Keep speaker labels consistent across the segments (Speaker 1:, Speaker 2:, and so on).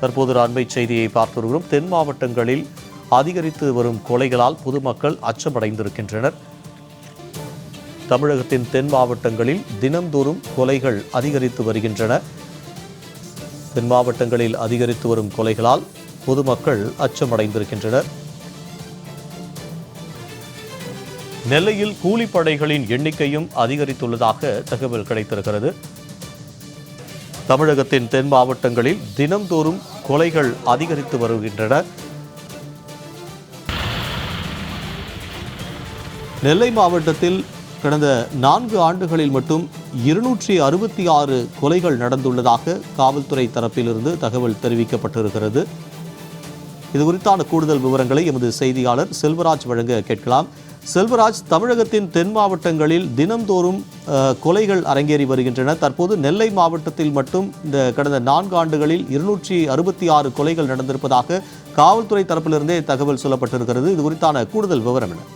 Speaker 1: தற்போது ஒரு அண்மை செய்தியை பார்த்து வருகிறோம். தென் மாவட்டங்களில் அதிகரித்து வரும் கொலைகளால் பொதுமக்கள் அச்சமடைந்திருக்கின்றனர். தமிழகத்தின் தென் மாவட்டங்களில் தினந்தோறும் கொலைகள் அதிகரித்து வருகின்றன. தென் மாவட்டங்களில் அதிகரித்து வரும் கொலைகளால் பொதுமக்கள் அச்சமடைந்திருக்கின்றனர். நெல்லையில் கூலிப்படைகளின் எண்ணிக்கையும் அதிகரித்துள்ளதாக தகவல் கிடைத்திருக்கிறது. தமிழகத்தின் தென் மாவட்டங்களில் தினந்தோறும் கொலைகள் அதிகரித்து வருகின்றன. நெல்லை மாவட்டத்தில் கடந்த 4 ஆண்டுகளில் மட்டும் 266 கொலைகள் நடந்துள்ளதாக காவல்துறை தரப்பிலிருந்து தகவல் தெரிவிக்கப்பட்டிருக்கிறது. இது குறித்தான கூடுதல் விவரங்களை எமது செய்தியாளர் செல்வராஜ் வழங்க கேட்கலாம். செல்வராஜ், தமிழகத்தின் தென் மாவட்டங்களில் தினந்தோறும் கொலைகள் அரங்கேறி வருகின்றன. தற்போது நெல்லை மாவட்டத்தில் மட்டும் இந்த கடந்த 4 ஆண்டுகளில் 266 கொலைகள் நடந்திருப்பதாக காவல்துறை தரப்பிலிருந்தே தகவல் சொல்லப்பட்டிருக்கிறது. இது குறித்தான கூடுதல் விவரம் என்ன?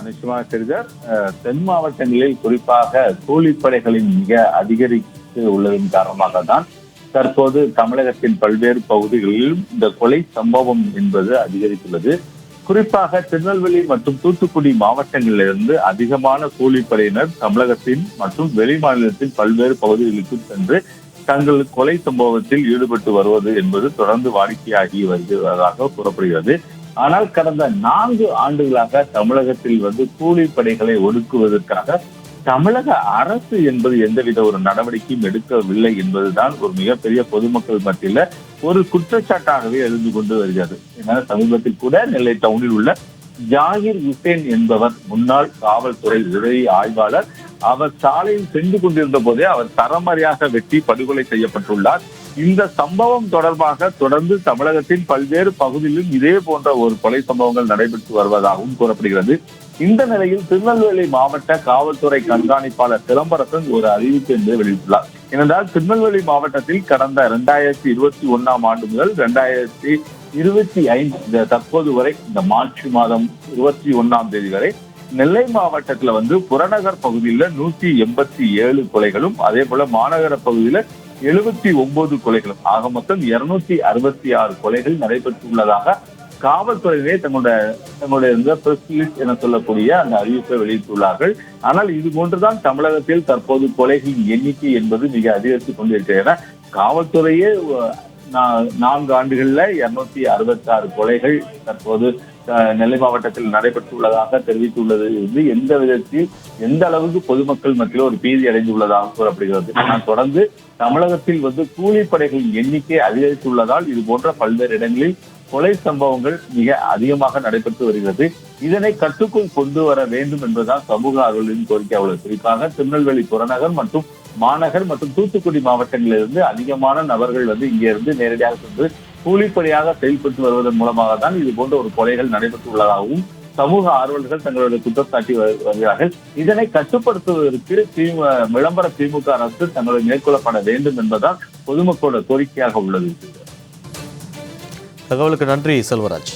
Speaker 2: நிச்சயமாக தெரிந்தார். தென் மாவட்டங்களில் குறிப்பாக கூலிப்படைகளின் மிக அதிகரித்து உள்ளதன் காரணமாக தான் தற்போது தமிழகத்தின் பல்வேறு பகுதிகளிலும் இந்த கொலை சம்பவம் என்பது அதிகரித்துள்ளது. குறிப்பாக திருநெல்வேலி மற்றும் தூத்துக்குடி மாவட்டங்களிலிருந்து அதிகமான கூலிப்படையினர் தமிழகத்தின் மற்றும் வெளி மாநிலத்தின் பல்வேறு பகுதிகளுக்கு சென்று தங்கள் கொலை சம்பவத்தில் ஈடுபட்டு வருவது என்பது தொடர்ந்து வாடிக்கையாகி வருவதாக கூறப்படுகிறது. ஆனால் கடந்த 4 ஆண்டுகளாக தமிழகத்தில் கூலிப்படைகளை ஒடுக்குவதற்காக தமிழக அரசு என்பது எந்தவித ஒரு நடவடிக்கையும் எடுக்கவில்லை என்பதுதான் ஒரு மிகப்பெரிய பொதுமக்கள் மத்தியில ஒரு குற்றச்சாட்டாகவே எழுந்து கொண்டு வருகிறது. ஏன்னா சமீபத்தில் கூட நெல்லை டவுனில் உள்ள ஜாகிர் ஹுசேன் என்பவர் முன்னாள் காவல்துறை உதவி ஆய்வாளர். அவர் சாலையில் சென்று கொண்டிருந்த போதே அவர் தரமறையாக வெட்டி படுகொலை செய்யப்பட்டுள்ளார். இந்த சம்பவம் தொடர்பாக தொடர்ந்து தமிழகத்தின் பல்வேறு பகுதியிலும் இதே போன்ற ஒரு கொலை சம்பவங்கள் நடைபெற்று வருவதாகவும் கூறப்படுகிறது. இந்த நிலையில் திருநெல்வேலி மாவட்ட காவல்துறை கண்காணிப்பாளர் சிலம்பரசன் ஒரு அறிவிப்பு என்று வெளியிட்டுள்ளார். ஏனென்றால் திருநெல்வேலி மாவட்டத்தில் கடந்த 2021 ஆண்டு முதல் 2025 தற்போது வரை இந்த மார்ச் மாதம் 21 வரை நெல்லை மாவட்டத்துல புறநகர் பகுதியில 187 கொலைகளும், அதே போல மாநகர பகுதியில 79 கொலைகளும், ஆக மொத்தம் 266 கொலைகள் நடைபெற்றுள்ளதாக காவல்துறையிலே தங்களுடைய பிரஸ் ரிலீஸ் என சொல்லக்கூடிய அந்த அறிவிப்பை வெளியிட்டுள்ளார்கள். ஆனால் இது போன்றுதான் தமிழகத்தில் தற்போது கொலைகளின் எண்ணிக்கை என்பது மிக அதிகரித்துக் கொண்டிருக்கிறது. காவல்துறையே 4 ஆண்டுகள்ல 266 கொலைகள் தற்போது நெல்லை மாவட்டத்தில் நடைபெற்றுள்ளதாக தெரிவித்துள்ளது. எந்த விதத்தில் எந்த அளவுக்கு பொதுமக்கள் மத்தியில் ஒரு பீதி அடைந்துள்ளதாக கூறப்படுகிறது. ஆனால் தொடர்ந்து தமிழகத்தில் கூலிப்படைகளின் எண்ணிக்கை அதிகரித்துள்ளதால் இது போன்ற பல்வேறு இடங்களில் கொலை சம்பவங்கள் மிக அதிகமாக நடைபெற்று வருகிறது. இதனை கட்டுக்குள் கொண்டு வர வேண்டும் என்பதுதான் சமூக ஆர்வலர்களின் கோரிக்கை உள்ளது. குறிப்பாக திருநெல்வேலி புறநகர் மற்றும் மாநகர் மற்றும் தூத்துக்குடி மாவட்டங்களிலிருந்து அதிகமான நபர்கள் இங்கே இருந்து நேரடியாக சென்று கூலிப்படையாக செயல்பட்டு வருவதன் மூலமாக தான் இது போன்ற ஒரு கொலைகள் நடைபெற்றுள்ளதாகவும் சமூக ஆர்வலர்கள் தங்களுடைய குற்றச்சாட்டி வருகிறார்கள். இதனை கட்டுப்படுத்துவதற்கு விளம்பர திமுக அரசு தங்களை மேற்கொள்ளப்பட வேண்டும் என்பதால் பொதுமக்களோட கோரிக்கையாக உள்ளது.
Speaker 1: தகவலுக்கு நன்றி செல்வராஜ்.